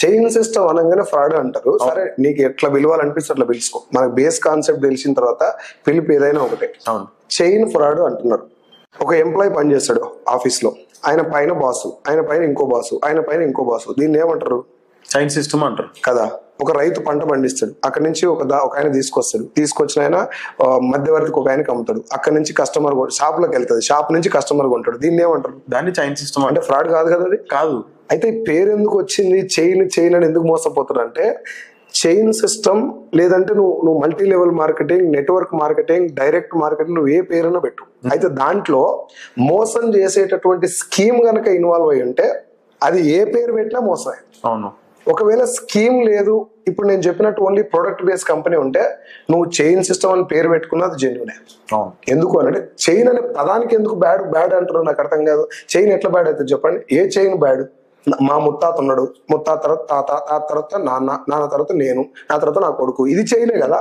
Chain system అనగానే fraud అంటారు. సరే నీకు ఎట్లా పిలవాలనిపిస్తే అట్లా పిలుచుకో. మనకు బేస్ కాన్సెప్ట్ తెలిసిన తర్వాత పిలుపు ఏదైనా ఒకటే. చైన్ ఫ్రాడ్ అంటున్నారు. ఒక ఎంప్లాయీ పనిచేస్తాడు ఆఫీస్ లో, ఆయన పైన బాసు, ఆయన పైన ఇంకో బాసు, ఆయన పైన ఇంకో బాసు. దీన్ని ఏమంటారు? చైన్ సిస్టమ్ అంటారు కదా. ఒక రైతు పంట పండిస్తాడు, అక్కడ నుంచి ఒక ఆయన తీసుకొస్తాడు, తీసుకొచ్చిన ఆయన మధ్యవర్తికి ఒక ఆయనకి అమ్ముతాడు, అక్కడ నుంచి కస్టమర్ షాప్ లోకి వెళ్తాడు, షాప్ నుంచి కస్టమర్ కొంటాడు. దీన్ని ఏమంటారు? దాన్ని చైన్ సిస్టమ్ అంటే ఫ్రాడ్ కాదు కదా అది? కాదు. అయితే పేరు ఎందుకు వచ్చింది చైన్ అని ఎందుకు మోసపోతాడు అంటే, చైన్ సిస్టమ్ లేదంటే నువ్వు multi level marketing, network marketing, direct marketing, నువ్వు ఏ పేరున పెట్టు. అయితే దాంట్లో మోసం చేసేటటువంటి స్కీమ్ గనక ఇన్వాల్వ్ అయ్యి ఉంటే అది ఏ పేరు పెట్టినా మోసమే. అవును. ఒకవేళ స్కీమ్ లేదు, ఇప్పుడు నేను చెప్పినట్టు ఓన్లీ ప్రొడక్ట్ బేస్ కంపెనీ ఉంటే నువ్వు చైన్ సిస్టమ్ అని పేరు పెట్టుకున్నది జెన్యునే. ఎందుకు అంటే చైన్ అనే పదానికి ఎందుకు బ్యాడ్ అంటారు నాకు అర్థం కాదు. చైన్ ఎట్లా బ్యాడ్ అవుతుంది చెప్పండి? ఏ చైన్ బ్యాడ్? మా ముత్తాత ఉన్నాడు, ముత్తాత తర్వాత తాత, తాత తర్వాత నాన్న తర్వాత నేను, నా తర్వాత నా కొడుకు, ఇది చైనే కదా.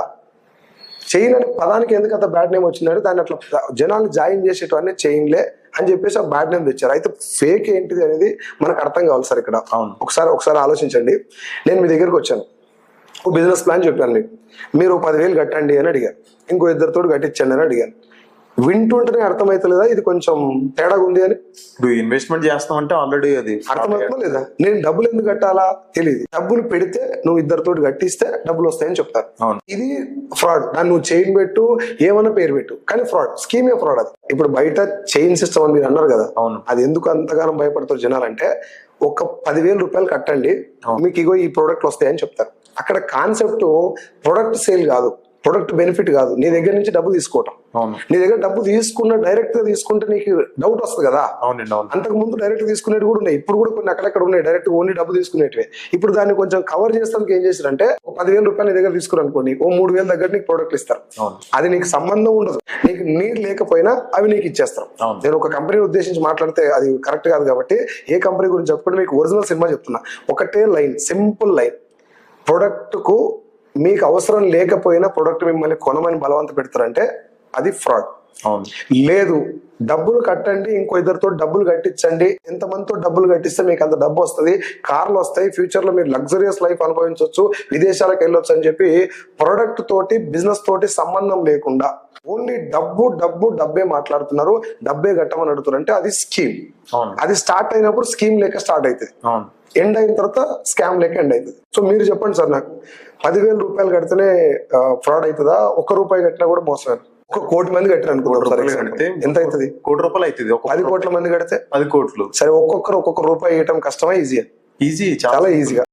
చైన్ అనే పదానికి ఎందుకు అంత బ్యాడ్ నేమ్ వచ్చిందంటే దాన్ని అట్లా జనాలు జాయిన్ చేసేటవన్నీ చైన్లే అని చెప్పేసి ఆ బ్యాడ్ నేమ్ తెచ్చారు. అయితే ఫేక్ ఏంటిది అనేది మనకు అర్థం కావాలి సార్. ఇక్కడ ఒకసారి ఆలోచించండి. నేను మీ దగ్గరకు వచ్చాను, ఓ బిజినెస్ ప్లాన్ చెప్పాను, మీరు 10,000 కట్టండి అని అడిగాను, ఇంకో ఇద్దరితో కట్టించండి అని అడిగాను. వింటుంటేనే అర్థమవుతలేదా ఇది కొంచెం తేడా ఉంది అని? ఇప్పుడు ఇన్వెస్ట్మెంట్ చేస్తామంటే ఆల్రెడీ అది అర్థమవుతుందా లేదా? నేను డబ్బులు ఎందుకు కట్టాలా తెలియదు. డబ్బులు పెడితే నువ్వు ఇద్దరితో కట్టిస్తే డబ్బులు వస్తాయని చెప్తారు. ఇది ఫ్రాడ్. దాన్ని నువ్వు చైన్ పెట్టు, ఏమన్నా పేరు పెట్టు, కానీ ఫ్రాడ్. స్కీమే ఫ్రాడ్ అది. ఇప్పుడు బయట చైన్ సిస్టమ్ అని మీరు అన్నారు కదా, అది ఎందుకు అంతగానో భయపడతారు జనాలంటే, ఒక 10,000 రూపాయలు కట్టండి మీకు ఇగో ఈ ప్రోడక్ట్లు వస్తాయని చెప్తారు. అక్కడ కాన్సెప్ట్ ప్రొడక్ట్ సేల్ కాదు, ప్రొడక్ట్ బెనిఫిట్ కాదు, నీ దగ్గర నుంచి డబ్బు తీసుకోవటం. నీ దగ్గర డబ్బు తీసుకున్న డైరెక్ట్ గా తీసుకుంటే నీకు డౌట్ వస్తుంది కదా. అంతకు ముందు డైరెక్ట్ తీసుకునేవి కూడా ఉన్నాయి, ఇప్పుడు కూడా కొన్ని అక్కడెక్కడ ఉన్నాయి డైరెక్ట్ ఓన్లీ డబ్బు తీసుకునేటివి. ఇప్పుడు దాన్ని కొంచెం కవర్ చేస్తానికి ఏం చేశారంటే, 10,000 రూపాయలు నీ దగ్గర తీసుకుని అనుకోండి, ఓ 3,000 దగ్గర నీకు ప్రోడక్ట్లు ఇస్తారు. అది నీకు సంబంధం ఉండదు, నీకు నీడ్ లేకపోయినా అవి నీకు ఇచ్చేస్తారు. నేను ఒక కంపెనీ ఉద్దేశించి మాట్లాడితే అది కరెక్ట్ కాదు కాబట్టి ఏ కంపెనీ గురించి చెప్పుకుంటే మీకు ఒరిజినల్ సినిమా చెప్తున్నా. ఒకటే లైన్, సింపుల్ లైన్. ప్రొడక్ట్ కు మీకు అవసరం లేకపోయినా ప్రొడక్ట్ మిమ్మల్ని కొనమని బలవంత పెడతారంటే అది ఫ్రాడ్. లేదు, డబ్బులు కట్టండి, ఇంకో ఇద్దరితో డబ్బులు కట్టించండి, ఎంతమందితో డబ్బులు కట్టిస్తే మీకు అంత డబ్బు వస్తుంది, కార్లు వస్తాయి, ఫ్యూచర్ లో మీరు లగ్జరియస్ లైఫ్ అనుభవించవచ్చు, విదేశాలకు వెళ్ళొచ్చు అని చెప్పి ప్రొడక్ట్ తోటి బిజినెస్ తోటి సంబంధం లేకుండా ఓన్లీ డబ్బే మాట్లాడుతున్నారు, డబ్బే కట్టమని అడుగుతున్నారు అంటే అది స్కీమ్. అది స్టార్ట్ అయినప్పుడు స్కీమ్ లేక స్టార్ట్ అవుతుంది, ఎండ్ అయిన తర్వాత స్కామ్ లేక ఎండ్ అవుతుంది. సో మీరు చెప్పండి సార్, నాకు 10,000 రూపాయలు కడితేనే ఫ్రాడ్ అవుతుందా? 1 రూపాయి కట్టినా కూడా మోసం? 1 కోటి మంది కట్టారు అనుకుంటారు, ఎంత అవుతుంది? 1 కోటి రూపాయలు అవుతుంది. 10 కోట్ల మంది కడితే 10 కోట్లు. సరే, ఒక్కొక్క రూపాయి ఇవ్వటం కష్టమా ఈజీయా? ఈజీ, చాలా ఈజీగా.